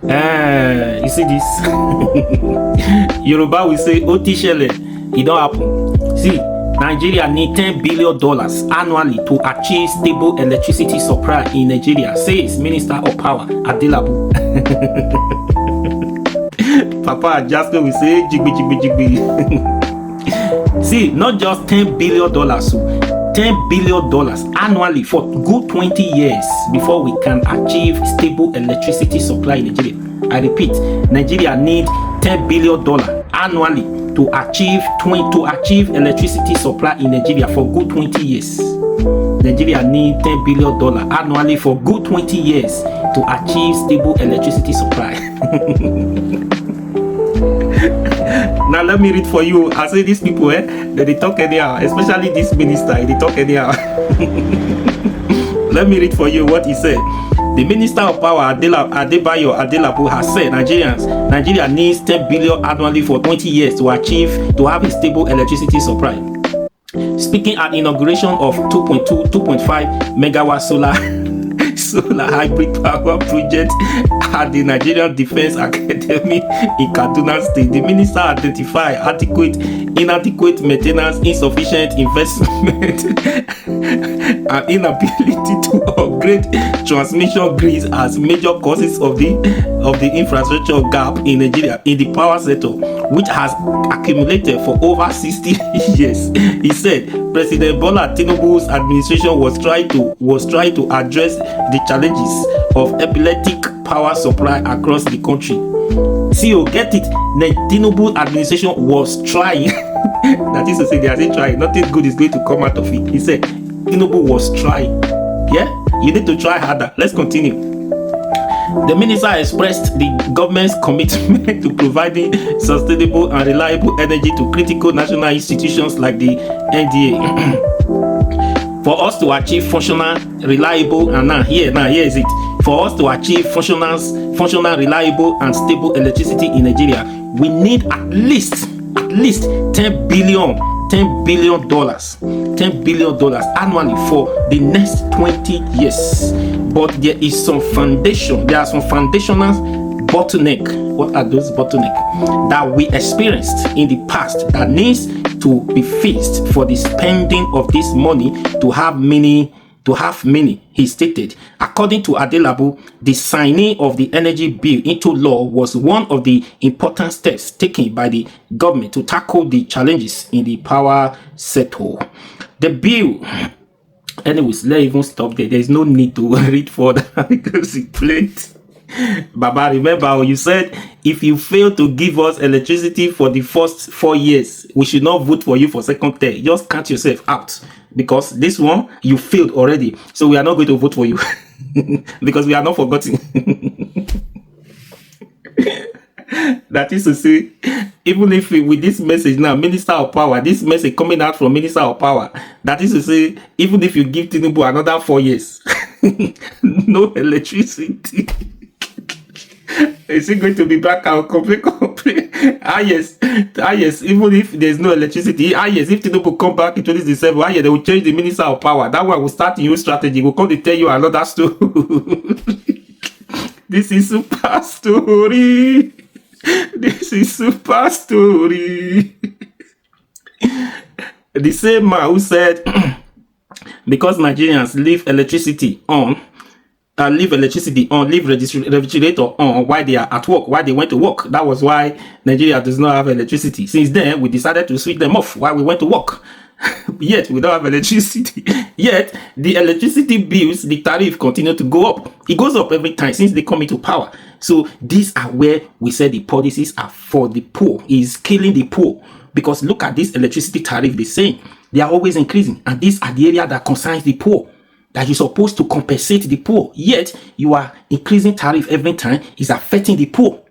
You see this? Yoruba will say, Oti Shele, it don't happen. See, Nigeria need $10 billion annually to achieve stable electricity supply in Nigeria, says Minister of Power, Adelabu. Papa Jasper will say, Jigby, Jigby, Jigby. See, not just $10 billion, so $10 billion annually for good 20 years before we can achieve stable electricity supply in Nigeria. I repeat, Nigeria need $10 billion annually to achieve electricity supply in Nigeria for good 20 years. Nigeria need $10 billion annually for good 20 years to achieve stable electricity supply. Now let me read for you. I say these people, they talk anyhow, especially this minister, they talk anyhow. Let me read for you what he said. The Minister of Power, Adebayo Adelabu, has said Nigeria needs $10 billion annually for 20 years to have a stable electricity supply. Speaking at inauguration of 2.5 megawatt solar hybrid power project at the Nigerian Defense Academy in Kaduna State, the minister identified inadequate maintenance, insufficient investment, and inability to upgrade transmission grids as major causes of the infrastructure gap in Nigeria in the power sector, which has accumulated for over 60 years. He said President Bola Tinubu's administration was trying to address the challenges of epileptic power supply across the country. See, you get it? The Tinubu administration was trying. That is to say, they are still trying. Nothing good is going to come out of it. He said Tinubu was trying. Yeah, you need to try harder. Let's continue. The minister expressed the government's commitment to providing sustainable and reliable energy to critical national institutions like the NDA. For us to achieve functional, reliable, and here is it. For us to achieve functional, reliable, and stable electricity in Nigeria, we need at least $10 billion annually for the next 20 years. But there are some foundational bottleneck. What are those bottlenecks that we experienced in the past that needs to be fixed for the spending of this money to have meaning? He stated. According to Adelabu, the signing of the energy bill into law was one of the important steps taken by the government to tackle the challenges in the power sector. The bill, anyways, let's even stop there. There's no need to read further because it played. Baba, remember you said if you fail to give us electricity for the first 4 years, we should not vote for you for second term. Just count yourself out, because this one you failed already, so we are not going to vote for you. Because we are not forgotten. That is to say, even if with this message now, Minister of Power, this message coming out from Minister of Power, that is to say, even if you give Tinubu another 4 years, no electricity. Is it going to be back out complete? Yes. Even if there's no electricity, yes. If Tinubu come back in 2027, yes, they will change the Minister of Power. That one will start a new strategy. We'll come to tell you another story. This is super story. This is super story. The same man who said because Nigerians leave electricity on, leave refrigerator on while they are at work, while they went to work. That was why Nigeria does not have electricity. Since then, we decided to switch them off while we went to work. Yet we don't have electricity. Yet the electricity bills, the tariff continue to go up. It goes up every time since they come into power. So these are where we said the policies are for the poor. Is killing the poor. Because look at this electricity tariff they're saying. They are always increasing. And these are the area that concerns the poor, that you're supposed to compensate the poor. Yet you are increasing tariff every time. It's affecting the poor.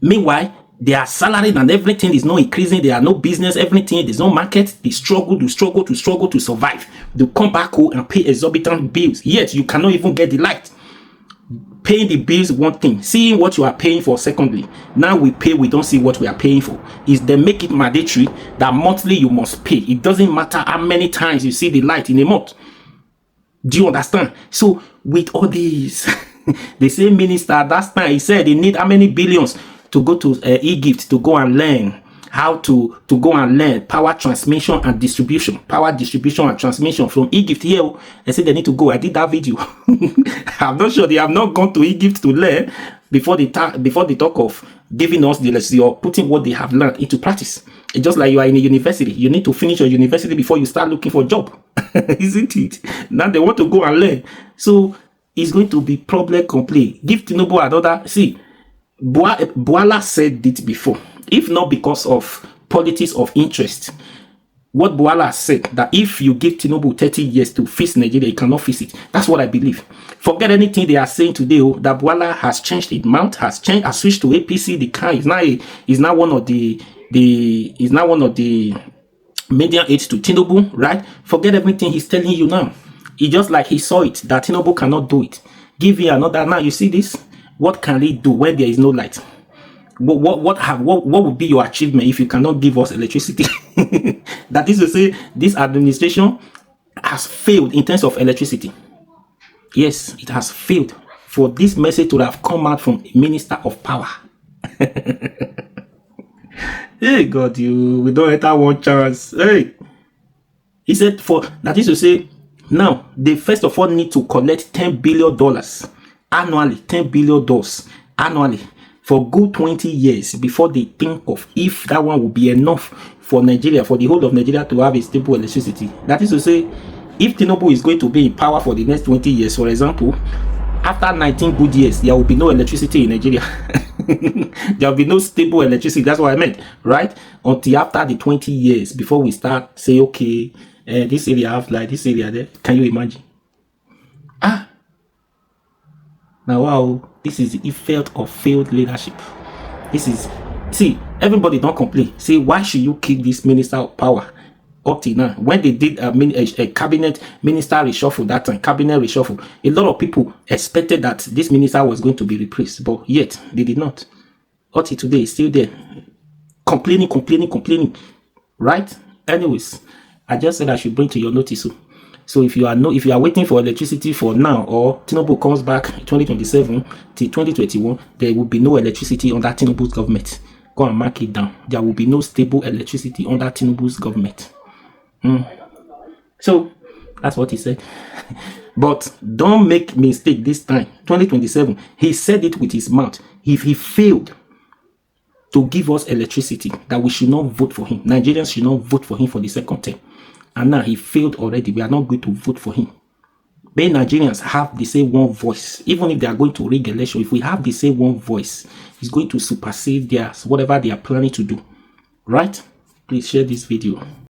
Meanwhile, their salary and everything is not increasing. There are no business, everything. There's no market. They struggle to survive. They come back home and pay exorbitant bills. Yet you cannot even get the light. Paying the bills, one thing. Seeing what you are paying for, secondly. Now we pay, we don't see what we are paying for. Is they make it mandatory that monthly you must pay. It doesn't matter how many times you see the light in a month. Do you understand? So with all these The same minister that time, he said they need how many billions to go to Egypt to go and learn how to go and learn power transmission and distribution, power distribution and transmission from Egypt. Here they say they need to go. I did that video. I'm not sure they have not gone to Egypt to learn before they talk of giving us the lesson or putting what they have learned into practice. It's just like you are in a university. You need to finish your university before you start looking for a job. Isn't it? Now they want to go and learn. So it's going to be problem complete. Give Tinubu another. See, Boala said it before. If not because of politics of interest, what Boala said, that if you give Tinubu 30 years to fix Nigeria, you cannot fix it. That's what I believe. Forget anything they are saying today. That Boala has changed. His mount has changed. Has switched to APC. The car is now one of the media aides to Tinubu, right? Forget everything he's telling you now. It's just like he saw it that Tinubu cannot do it. Give you another. Now you see this. What can he do when there is no light? What would be your achievement if you cannot give us electricity? That is to say, this administration has failed in terms of electricity. Yes, it has failed for this message to have come out from a minister of power. Hey God, we don't enter one chance. Hey, he said that is to say, now they first of all need to collect $10 billion annually, $10 billion annually for good 20 years before they think of if that one will be enough for Nigeria, for the whole of Nigeria to have a stable electricity. That is to say, if Tinubu is going to be in power for the next 20 years, for example, after 19 good years, there will be no electricity in Nigeria. There will be no stable electricity. That's what I meant, right? Until after the 20 years, before we start say, okay, this area have like this area there. Can you imagine? Now, wow, this is the effect of failed leadership. This is, see, everybody don't complain. Say, why should you keep this minister of power up till now? When they did a cabinet minister reshuffle that time, cabinet reshuffle, a lot of people expected that this minister was going to be replaced, but yet they did not. Up till today, it's still there, complaining, right? Anyways, I just said I should bring to your notice. So if you are waiting for electricity for now, or Tinubu comes back 2027 till 2021, there will be no electricity under Tinubu's government. Go and mark it down. There will be no stable electricity under Tinubu's government. So that's what he said. But don't make mistake this time. 2027, he said it with his mouth. If he failed to give us electricity, that we should not vote for him. Nigerians should not vote for him for the second term. And now he failed already. We are not going to vote for him. But Nigerians have the same one voice. Even if they are going to rig election, if we have the same one voice, it's going to supersede theirs, whatever they are planning to do. Right? Please share this video.